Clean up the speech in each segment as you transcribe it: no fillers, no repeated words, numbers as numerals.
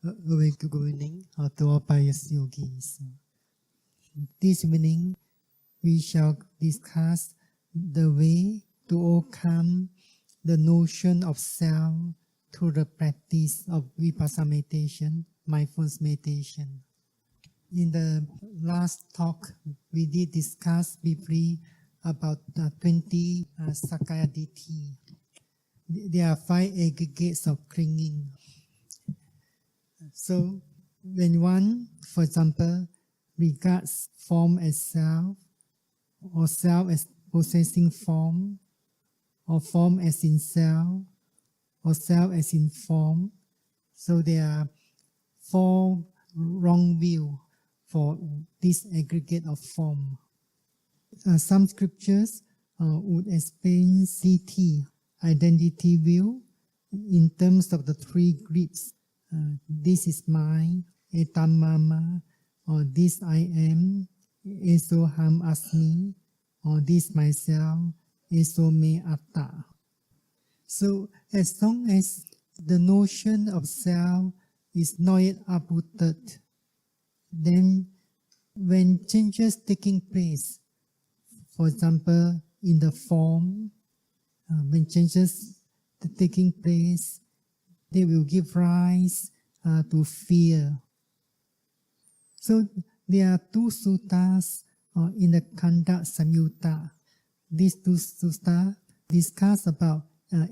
Very good evening to all pious yogis. This evening, we shall discuss the way to overcome the notion of self through the practice of Vipassana meditation, mindfulness meditation. In the last talk, we did discuss briefly about 20 Sakaya Ditti. There are 5 aggregates of clinging. So, when one, for example, regards form as self, or self as possessing form, or form as in self, or self as in form, so there are 4 wrong views for this aggregate of form. Some scriptures would explain CT, identity view, in terms of the 3 grips. This is mine, etam mama, or this I am, esoham asmi, or this myself, eso me atta. So as long as the notion of self is not yet uprooted, then when changes taking place, for example, in the form, when changes taking place, they will give rise to fear. So there are 2 suttas in the Kanda Samyutta. These 2 suttas discuss about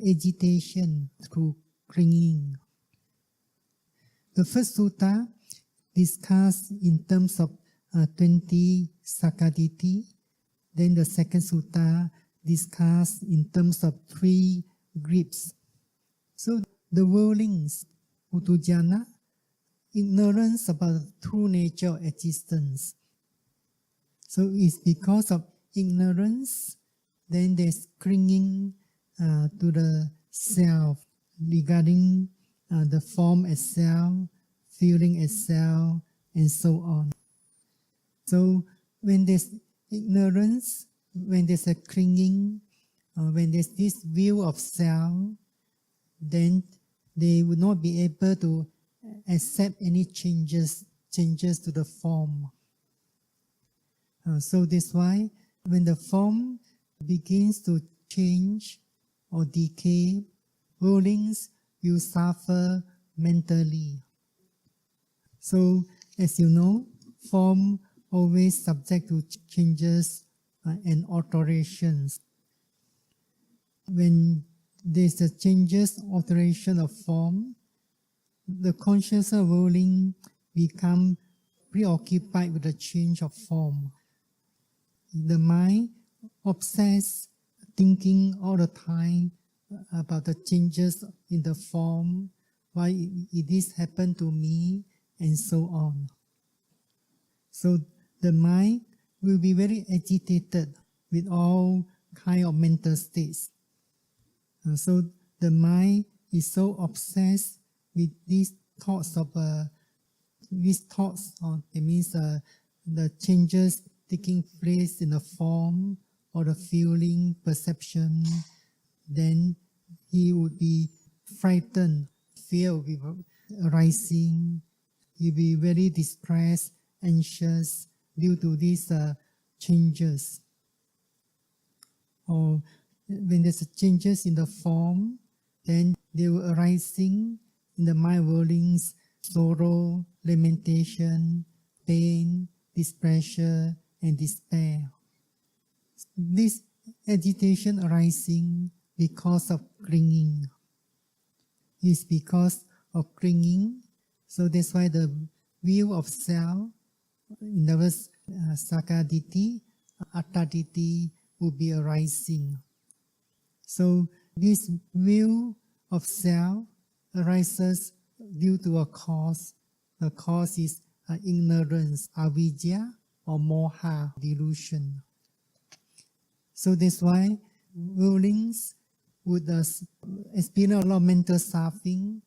agitation through clinging. The first sutta discussed in terms of 20 Sakaditi. Then the second sutta discussed in terms of 3 grips. So the worldlings, putujana, ignorance about the true nature of existence. So it's because of ignorance, then there's clinging to the self, regarding the form as self, feeling as self, and so on. So when there's ignorance, when there's a clinging, when there's this view of self, then they would not be able to accept any changes to the form. So that's why when the form begins to change or decay, worldlings will suffer mentally. So as you know, form always subject to changes and alterations. When there's a changes, alteration of form, the conscious worldling become preoccupied with the change of form. The mind obsessed, thinking all the time about the changes in the form, why this happened to me, and so on. So the mind will be very agitated with all kind of mental states. So the mind is so obsessed with these thoughts of it means the changes taking place in the form or the feeling, perception. Then he would be frightened, fear will be arising. He'll be very distressed, anxious due to these changes. Or when there's changes in the form, then they will arising in the mind worldlings, sorrow, lamentation, pain, displeasure, and despair. This agitation arising because of clinging. It's because of clinging. So that's why the view of self, in the verse Sakaditi, Attaditi, will be arising. So this view of self arises due to a cause. The cause is ignorance, avidya, or moha, delusion. So that's why worldlings would experience a lot of mental suffering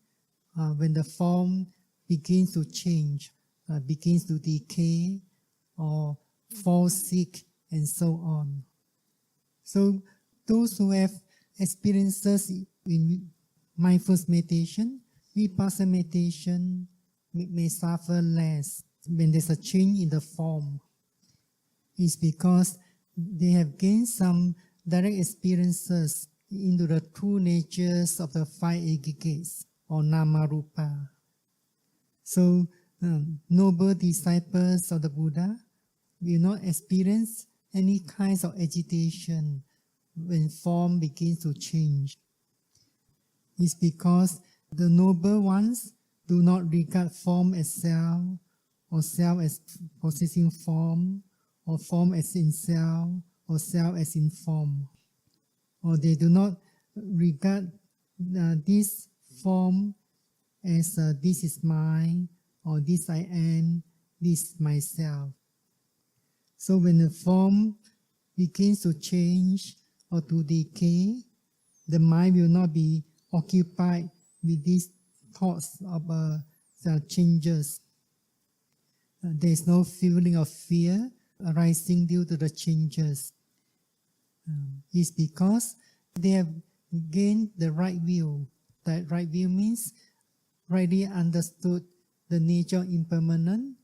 when the form begins to change, begins to decay, or fall sick, and so on. So those who have experiences in mindfulness meditation, Vipassana meditation, may suffer less when there's a change in the form. It's because they have gained some direct experiences into the true natures of the five aggregates or Nama-rupa. So, noble disciples of the Buddha will not experience any kinds of agitation when form begins to change. It's because the noble ones do not regard form as self, or self as possessing form, or form as in self, or self as in form. Or they do not regard this form as this is mine, or this I am, this myself. So when the form begins to change or to decay, the mind will not be occupied with these thoughts of changes. There is no feeling of fear arising due to the changes. It's because they have gained the right view. That right view means rightly understood the nature of impermanence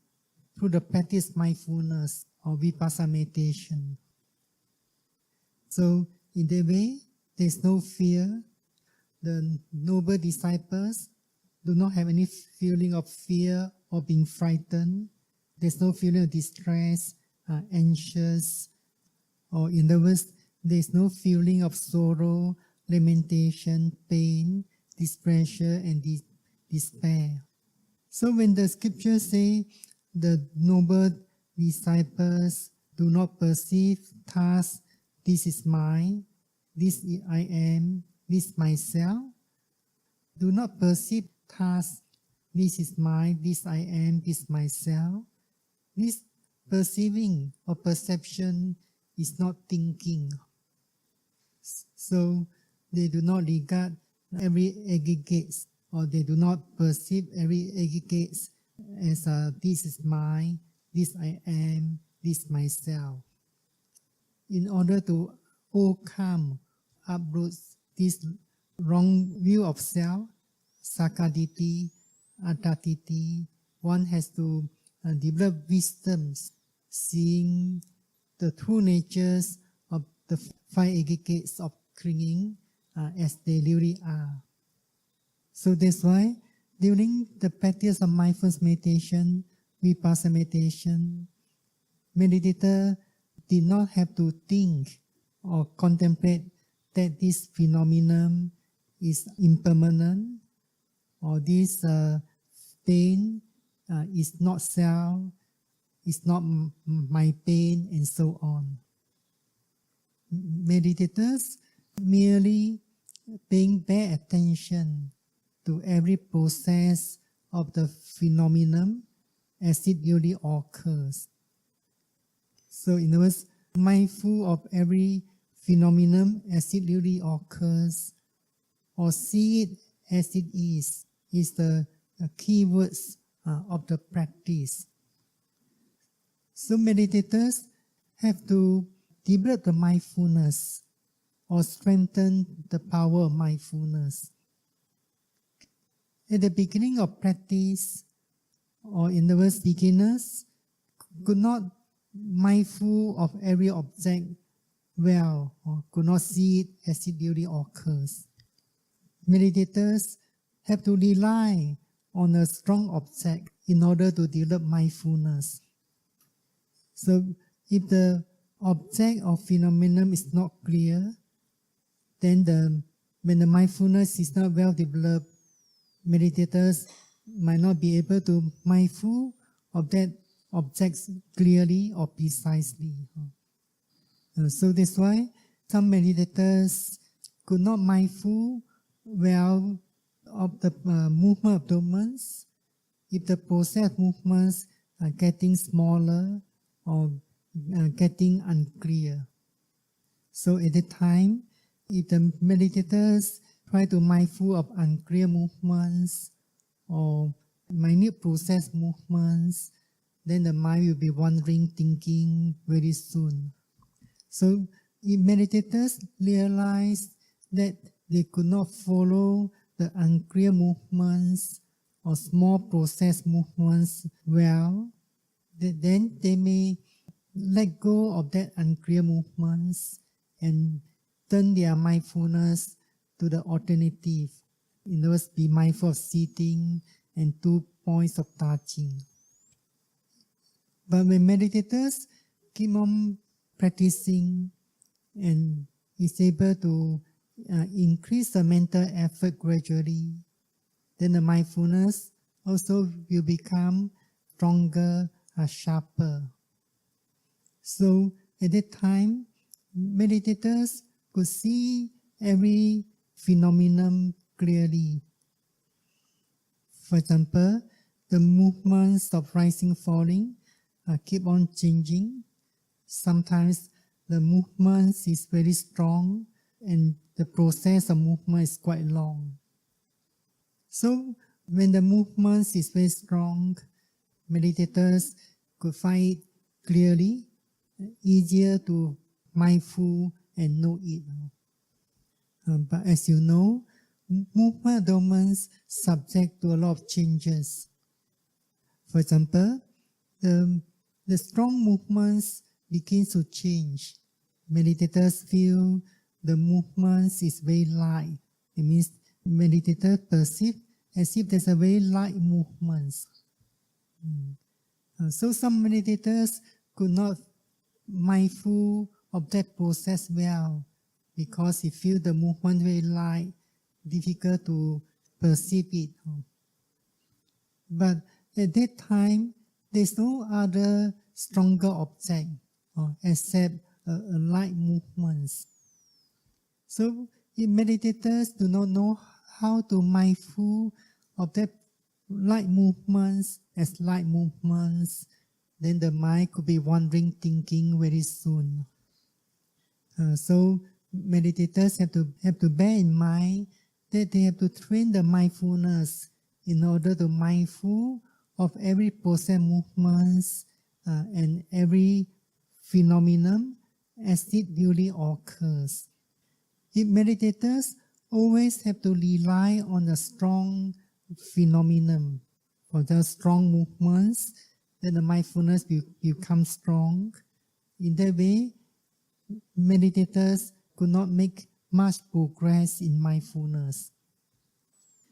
through the practice mindfulness or Vipassana meditation. So in that way, there is no fear. The noble disciples do not have any feeling of fear or being frightened. There's no feeling of distress, anxious, or in other words, there's no feeling of sorrow, lamentation, pain, displeasure, and despair. So when the scriptures say the noble disciples do not perceive thus, this is mine, this I am, this myself, do not perceive thus, this is mine, this I am, this myself. This perceiving or perception is not thinking. So they do not regard every aggregate, or they do not perceive every aggregate as this is mine, this I am, this myself. In order to overcome, uproot this wrong view of self, sakaditi, attatiti, one has to develop wisdoms, seeing the true natures of the five aggregates of clinging as they really are. So that's why during the practice of mindfulness meditation, Vipassana meditation, meditator did not have to think or contemplate that this phenomenon is impermanent, or this pain is not self, is not my pain, and so on. Meditators merely paying bare attention to every process of the phenomenon as it really occurs. So in other words, mindful of every phenomenon as it really occurs, or see it as it is the key words of the practice. So meditators have to develop the mindfulness or strengthen the power of mindfulness. At the beginning of practice, or in the words, beginners could not mindful of every object well, or could not see it as it really occurs. Meditators have to rely on a strong object in order to develop mindfulness. So if the object or phenomenon is not clear, then when the mindfulness is not well developed, meditators might not be able to mindful of that object clearly or precisely. So that's why some meditators could not mindful well of the movement of movements. If the process movements are getting smaller or getting unclear. So at the time, if the meditators try to mindful of unclear movements or minute process movements, then the mind will be wandering, thinking very soon. So if meditators realize that they could not follow the unclear movements or small process movements well, then they may let go of that unclear movements and turn their mindfulness to the alternative. In other words, be mindful of sitting and 2 points of touching. But when meditators keep on practicing and is able to increase the mental effort gradually, then the mindfulness also will become stronger, sharper. So at that time, meditators could see every phenomenon clearly. For example, the movements of rising, falling keep on changing. Sometimes the movement is very strong and the process of movement is quite long. So when the movement is very strong, meditators could find it clearly, easier to mindful and know it. But as you know, movement domains subject to a lot of changes. For example, the strong movements begin to change. Meditators feel the movements is very light. It means meditators perceive as if there's a very light movements. So some meditators could not mindful of that process well because he feel the movement very light, difficult to perceive it. But at that time, there's no other stronger object except a light movements. So if meditators do not know how to mindful of that light movements as light movements, then the mind could be wandering, thinking very soon. So meditators have to bear in mind that they have to train the mindfulness in order to mindful of every process movements and every phenomenon as it duly occurs. If meditators always have to rely on a strong phenomenon for the strong movements, then the mindfulness will become strong. In that way, meditators could not make much progress in mindfulness.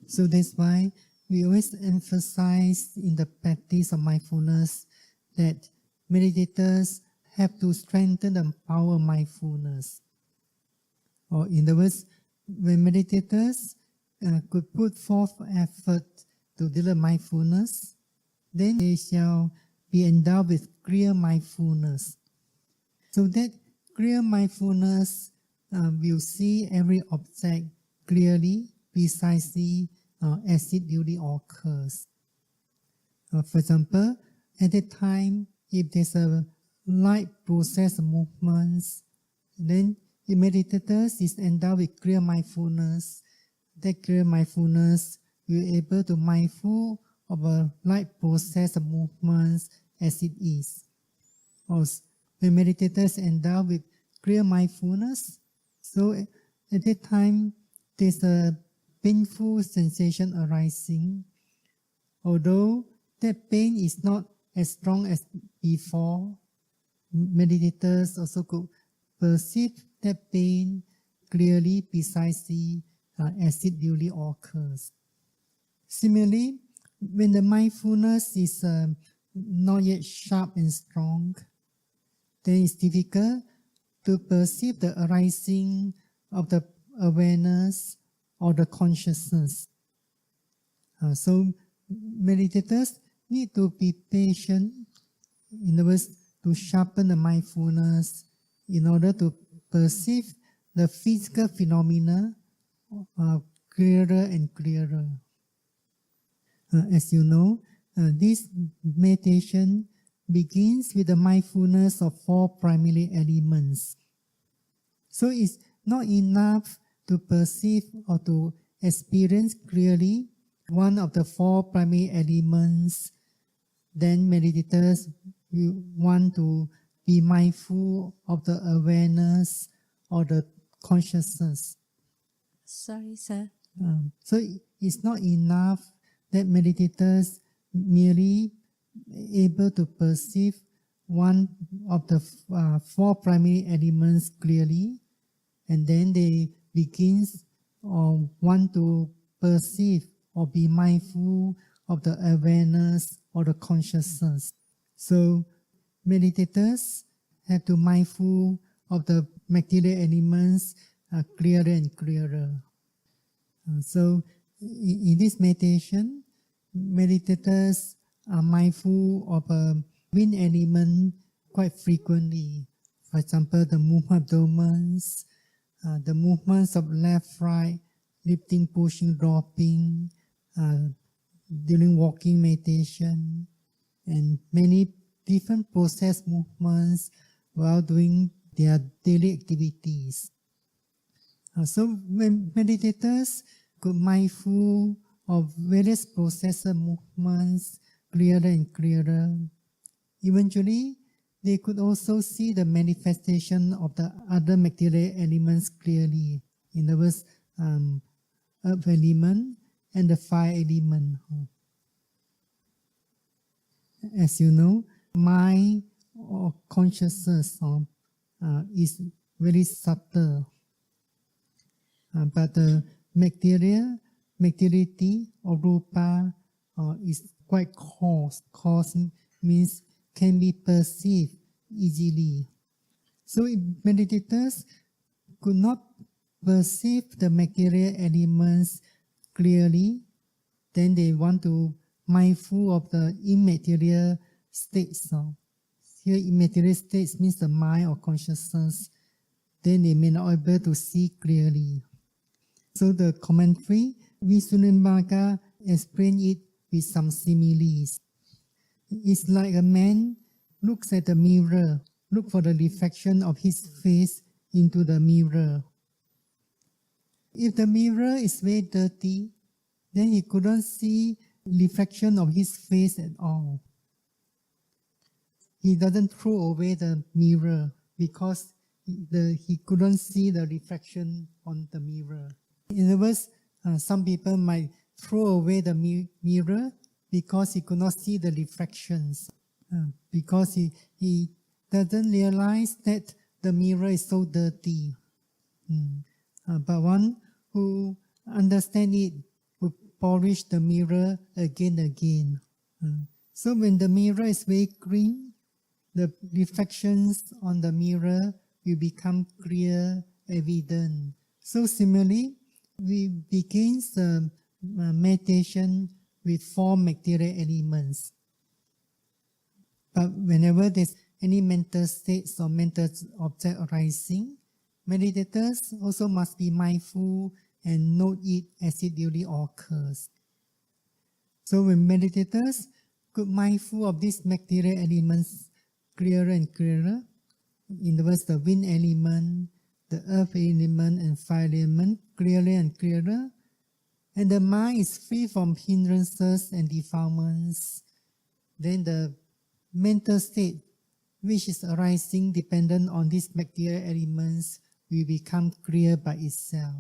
So that's why we always emphasize in the practice of mindfulness that meditators have to strengthen the power of mindfulness. Or in other words, when meditators could put forth effort to develop mindfulness, then they shall be endowed with clear mindfulness. So that clear mindfulness will see every object clearly, precisely, as it duly occurs. For example, at that time, if there's a light process movements, then the meditators is endowed with clear mindfulness. That clear mindfulness will be able to mindful of a light process of movements as it is. Also, when meditators endowed with clear mindfulness, so at that time there's a painful sensation arising. Although that pain is not as strong as before, meditators also could perceive that pain clearly, precisely, as it duly occurs. Similarly, when the mindfulness is not yet sharp and strong, then it's difficult to perceive the arising of the awareness or the consciousness. So meditators need to be patient, in other words, to sharpen the mindfulness in order to perceive the physical phenomena clearer and clearer. As you know, this meditation begins with the mindfulness of 4 primary elements. So it's not enough to perceive or to experience clearly one of the 4 primary elements. Then meditators will want to be mindful of the awareness or the consciousness. Sorry, sir. So it's not enough that meditators merely able to perceive one of the four primary elements clearly, and then they begins or want to perceive or be mindful of the awareness or the consciousness. So meditators have to mindful of the material elements clearer and clearer. So in this meditation, meditators are mindful of a wind element quite frequently. For example, the movement of abdomens, the movements of left, right, lifting, pushing, dropping, during walking meditation, and many different process movements while doing their daily activities. So when meditators could mindful of various processor movements clearer and clearer, eventually they could also see the manifestation of the other material elements clearly. In other words, earth element and the fire element. As you know, mind or consciousness is very subtle. But the materiality or rupa is quite coarse. Coarse means can be perceived easily. So if meditators could not perceive the material elements clearly, then they want to mindful of the immaterial states. Here immaterial states means the mind or consciousness. Then they may not be able to see clearly. So the commentary, Visuddhimagga explained it with some similes. It's like a man looks at the mirror, look for the reflection of his face into the mirror. If the mirror is very dirty, then he couldn't see reflection of his face at all. He doesn't throw away the mirror because he couldn't see the reflection on the mirror. In other words, some people might throw away the mirror because he could not see the reflections, because he doesn't realize that the mirror is so dirty. But one who understands it will polish the mirror again and again. So when the mirror is very clean, the reflections on the mirror will become clear, evident. So similarly, we begin the meditation with four material elements. But whenever there's any mental states or mental object arising, meditators also must be mindful and note it as it duly occurs. So when meditators could mindful of these material elements clearer and clearer, in other words, the wind element, the earth element and fire element clearer and clearer, and the mind is free from hindrances and defilements, then the mental state which is arising dependent on these material elements will become clear by itself.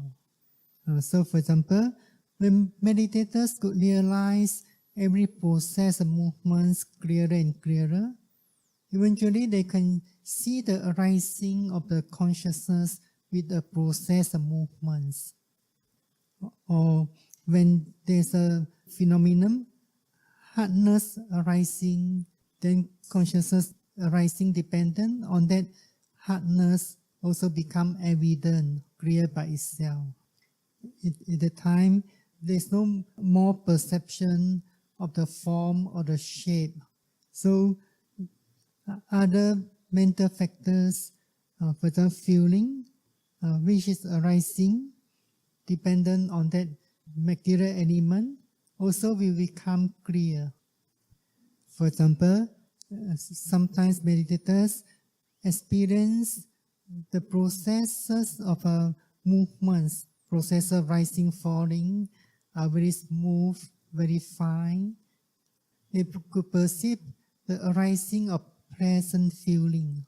So for example, when meditators could realize every process of movements clearer and clearer, eventually they can see the arising of the consciousness with the process of movements. Or when there's a phenomenon, hardness arising, then consciousness arising dependent on that hardness also become evident, clear by itself. At the time, there's no more perception of the form or the shape. So other mental factors, for example, feeling, which is arising, dependent on that material element, also will become clear. For example, sometimes meditators experience the processes of movements, process of rising, falling, are very smooth, very fine. They could perceive the arising of pleasant feeling.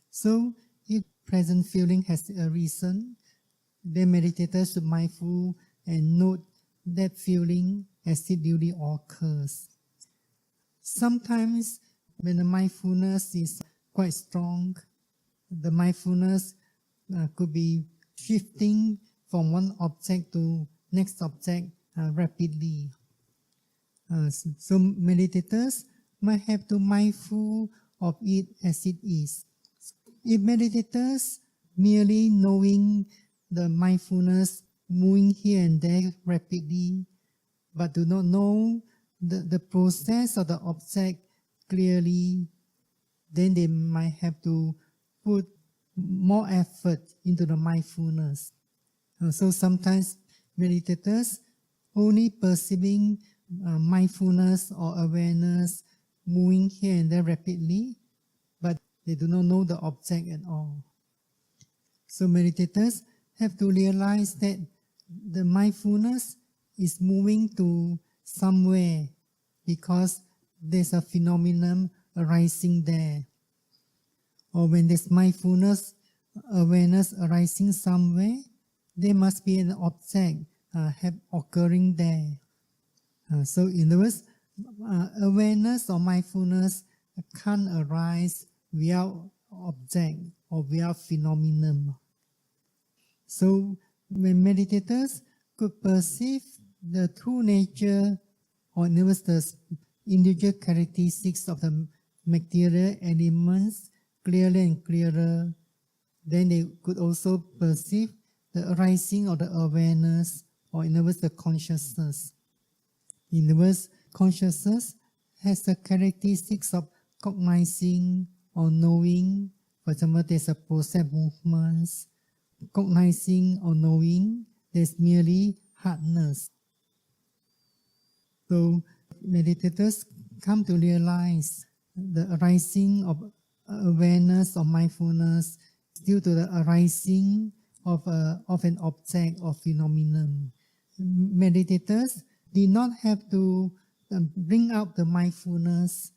So, if pleasant feeling has arisen, then meditators should mindful and note that feeling as it duly occurs. Sometimes when the mindfulness is quite strong, the mindfulness could be shifting from one object to next object rapidly. So meditators might have to mindful of it as it is. If meditators merely knowing the mindfulness moving here and there rapidly, but do not know the process of the object clearly, then they might have to put more effort into the mindfulness. So sometimes meditators only perceiving mindfulness or awareness moving here and there rapidly, but they do not know the object at all. So meditators have to realize that the mindfulness is moving to somewhere because there's a phenomenon arising there. Or when there's mindfulness, awareness arising somewhere, there must be an object occurring there. So in other words, awareness or mindfulness can't arise without object or without phenomenon. So when meditators could perceive the true nature or in other words, the individual characteristics of the material elements clearer and clearer, then they could also perceive the arising of the awareness or in other words, the consciousness. In other words, consciousness has the characteristics of cognizing or knowing. For example, there's a process movements. Cognizing or knowing, there's merely hardness. So meditators come to realize the arising of awareness or mindfulness due to the arising of an object or phenomenon. Meditators did not have to bring out the mindfulness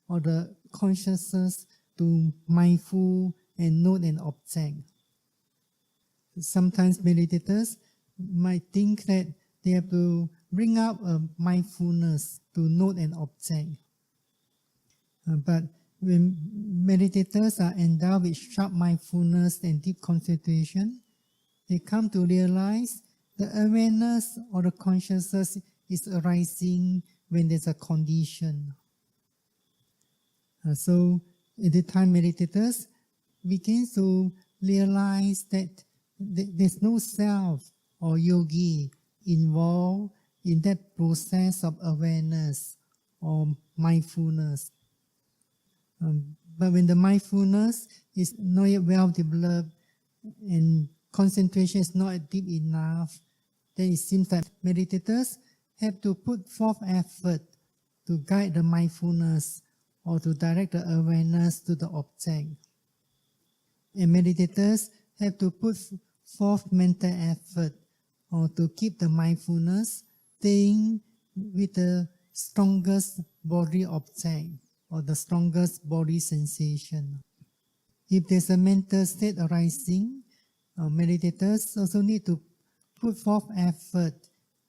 or the consciousness to mindful and note an object. Sometimes meditators might think that they have to bring out a mindfulness to note an object. But when meditators are endowed with sharp mindfulness and deep concentration, they come to realize the awareness or the consciousness is arising when there's a condition. So at the time meditators begin to realize that there's no self or yogi involved in that process of awareness or mindfulness. But when the mindfulness is not yet well developed and concentration is not deep enough, then it seems that meditators have to put forth effort to guide the mindfulness or to direct the awareness to the object. And meditators have to put forth mental effort or to keep the mindfulness staying with the strongest body object or the strongest body sensation. If there's a mental state arising, meditators also need to put forth effort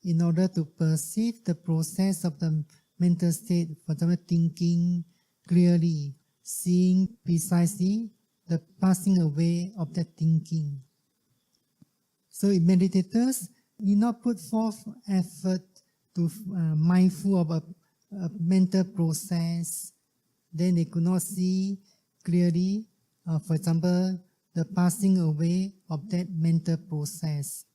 in order to perceive the process of the mental state, for example, thinking clearly, seeing precisely the passing away of that thinking. So if meditators need not put forth effort to mindful of a mental process, then they could not see clearly, for example, the passing away of that mental process.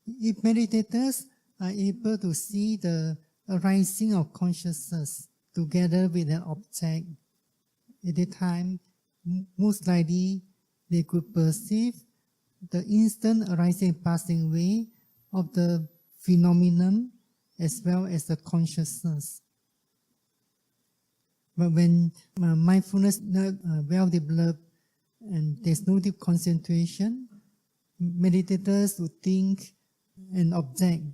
If meditators are able to see the arising of consciousness together with an object, at the time, most likely they could perceive the instant arising and passing away of the phenomenon as well as the consciousness. But when mindfulness is not well developed and there's no deep concentration, meditators would think an object,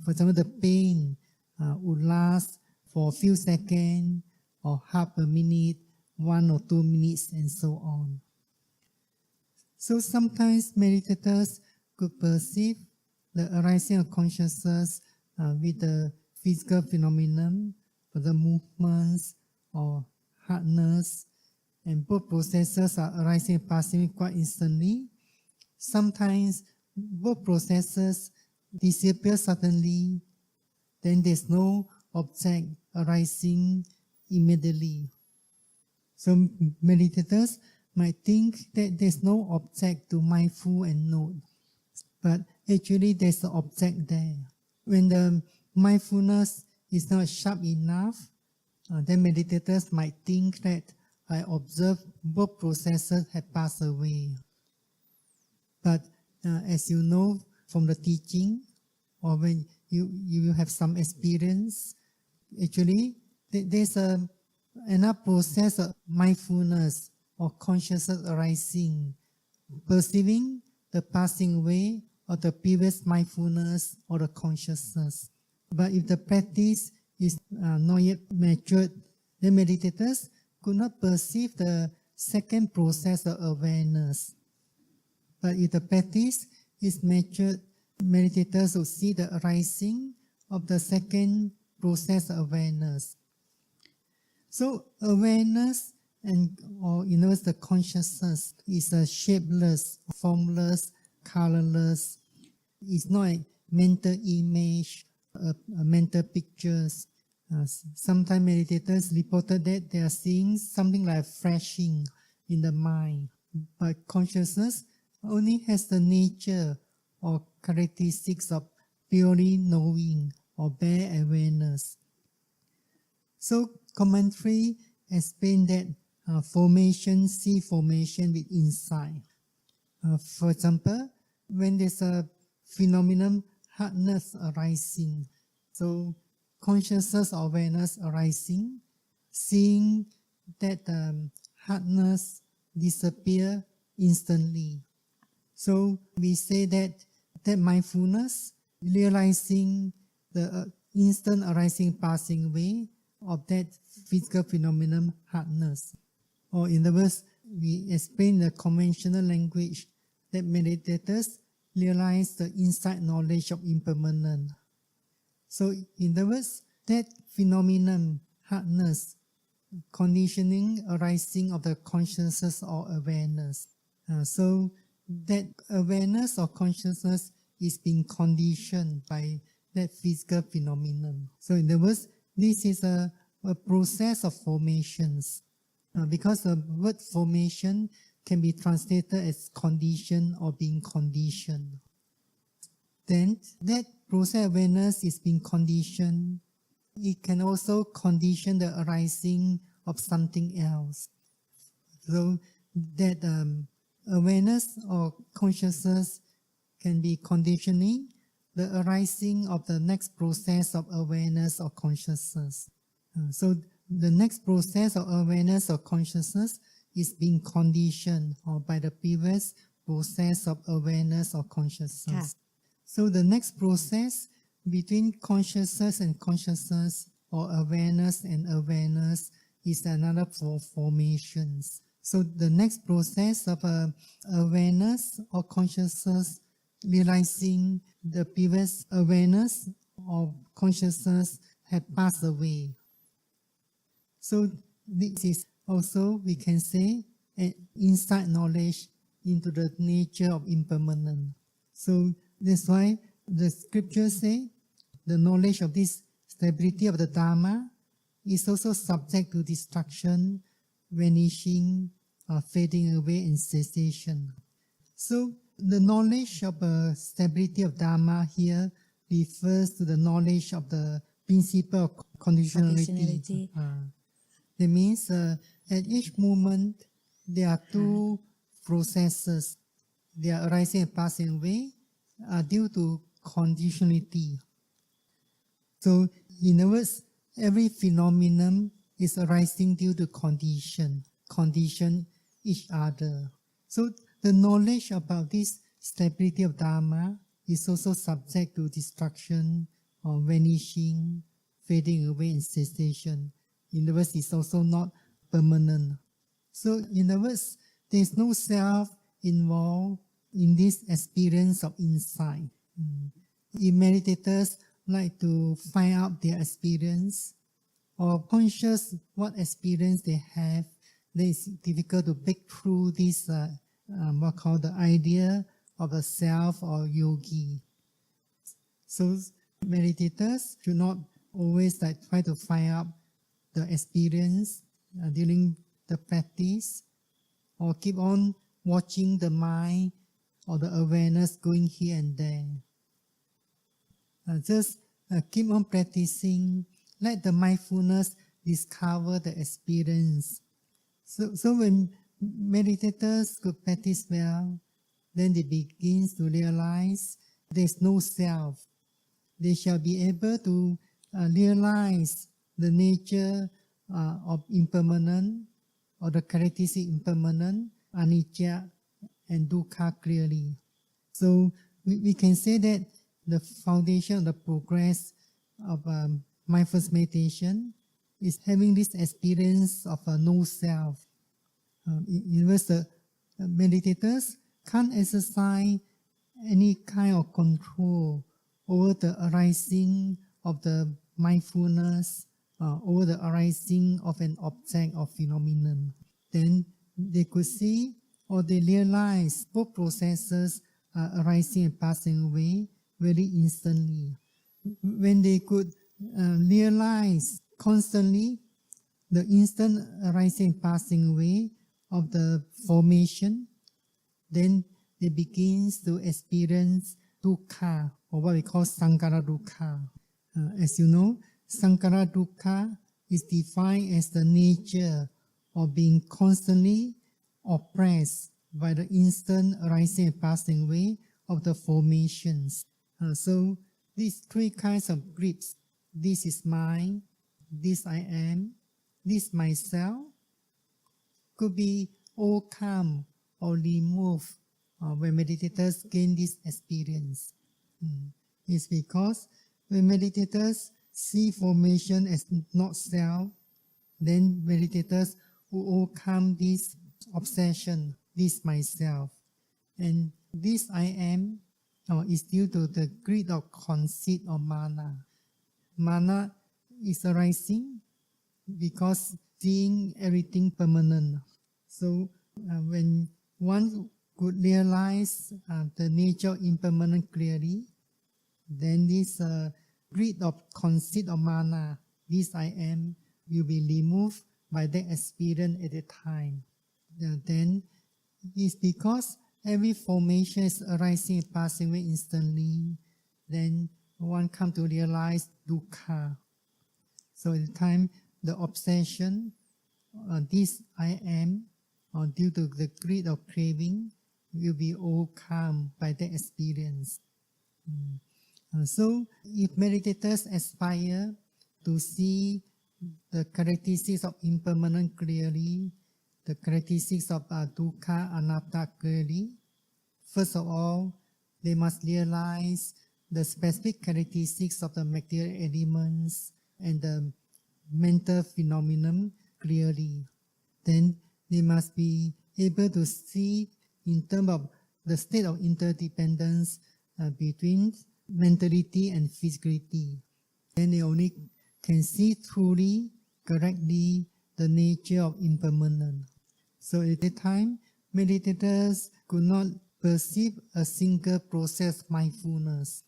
for example, the pain would last for a few seconds or half a minute, 1 or 2 minutes, and so on. So sometimes meditators could perceive the arising of consciousness with the physical phenomenon, for the movements or hardness, and both processes are arising and passing quite instantly. Sometimes both processes disappear suddenly, then there's no object arising immediately. So meditators might think that there's no object to mindful and note, but actually there's an object there. When the mindfulness is not sharp enough, then meditators might think that I observe both processes have passed away. But as you know from the teaching, or when you have some experience, actually there's another process of mindfulness or consciousness arising, perceiving the passing away of the previous mindfulness or the consciousness. But if the practice is not yet matured, the meditators could not perceive the second process of awareness. But if the practice is matured, meditators will see the arising of the second process of awareness. So awareness or in other words, the consciousness is a shapeless, formless, colorless. It's not a mental image, a mental pictures. Sometimes meditators reported that they are seeing something like flashing in the mind, but consciousness only has the nature or characteristics of purely knowing or bare awareness. So commentary explains that see formation with insight. For example, when there's a phenomenon, hardness arising, so consciousness or awareness arising, seeing that hardness disappear instantly. So we say that mindfulness, realizing the instant arising, passing away of that physical phenomenon, hardness. Or in other words, we explain the conventional language that meditators realize the insight knowledge of impermanence. So in other words, that phenomenon, hardness, conditioning arising of the consciousness or awareness. So that awareness or consciousness is being conditioned by that physical phenomenon. So in other words, this is a process of formations. Because the word formation can be translated as condition or being conditioned. Then that process of awareness is being conditioned. It can also condition the arising of something else. So that awareness or consciousness can be conditioning the arising of the next process of awareness or consciousness. So the next process of awareness or consciousness is being conditioned or by the previous process of awareness or consciousness. So the next process between consciousness and consciousness or awareness and awareness is another formations. So the next process of awareness or consciousness realizing the previous awareness or consciousness had passed away. So this is also, we can say, an insight knowledge into the nature of impermanence. So that's why the scriptures say the knowledge of this stability of the Dharma is also subject to destruction, vanishing, fading away, and cessation. So the knowledge of stability of Dharma here refers to the knowledge of the principle of conditionality. That means at each moment there are two processes. They are arising and passing away due to conditionality. So in other words, every phenomenon is arising due to condition each other. So the knowledge about this stability of Dharma is also subject to destruction or vanishing, fading away, and cessation. In other words, it's also not permanent. So in other words, there is no self involved in this experience of insight. If meditators like to find out their experience or conscious what experience they have, then it's difficult to break through this what called the idea of a self or yogi. So meditators should not always try to find out the experience during the practice, or keep on watching the mind or the awareness going here and there. Just keep on practicing, let the mindfulness discover the experience. So when meditators could practice well, then they begin to realize there's no self. They shall be able to realize the nature of impermanent or the characteristic impermanent, anicca and dukkha clearly. So we can say that the foundation of the progress of mindfulness meditation is having this experience of a no self. In other words, the meditators can't exercise any kind of control over the arising of the mindfulness, over the arising of an object or phenomenon. Then they could see or they realize both processes are arising and passing away very instantly. When they could realize constantly the instant arising and passing away of the formation, then they begin to experience dukkha, or what we call sankhara dukkha. As you know, sankhara dukkha is defined as the nature of being constantly oppressed by the instant arising and passing away of the formations. So these three kinds of grips, this is mine, this I am, this myself, could be overcome or removed when meditators gain this experience. It's because when meditators see formation as not self, then meditators will overcome this obsession, this myself. And this I am is due to the greed of conceit or mana. Mana is arising because seeing everything permanent. So when one could realize the nature of impermanent clearly, then this greed of conceit or mana, this I am, will be removed by that experience at a time. Then it's because every formation is arising and passing away instantly, then one come to realize dukkha. So at the time, the obsession, this I am, due to the greed of craving, will be overcome by that experience. So if meditators aspire to see the characteristics of impermanent clearly, the characteristics of dukkha, anatta clearly, first of all, they must realize the specific characteristics of the material elements and the mental phenomenon clearly. Then they must be able to see in terms of the state of interdependence between mentality and physicality. Then they only can see truly, correctly, the nature of impermanence. So at that time, meditators could not perceive a single process mindfulness.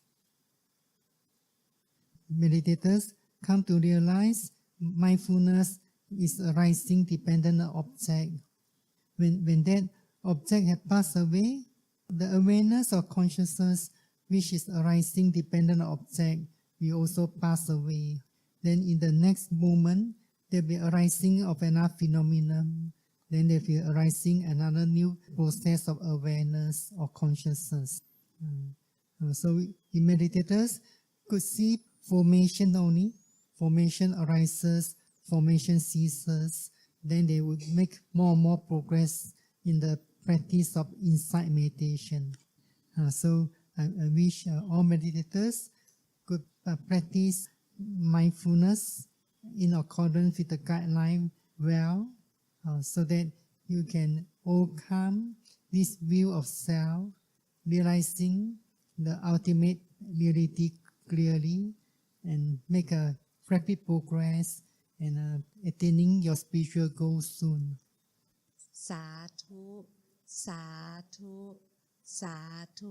Meditators come to realize mindfulness is arising dependent on object. When that object has passed away, the awareness or consciousness which is arising dependent on object will also pass away. Then in the next moment, there will be arising of another phenomenon. Then there will be arising another new process of awareness or consciousness. So the meditators could see formation only. Formation arises, formation ceases. Then they would make more and more progress in the practice of insight meditation. So I wish all meditators could practice mindfulness in accordance with the guideline well, so that you can overcome this view of self, realizing the ultimate reality clearly and make a rapid progress and attaining your spiritual goals soon. สาธุ สาธุ สาธุ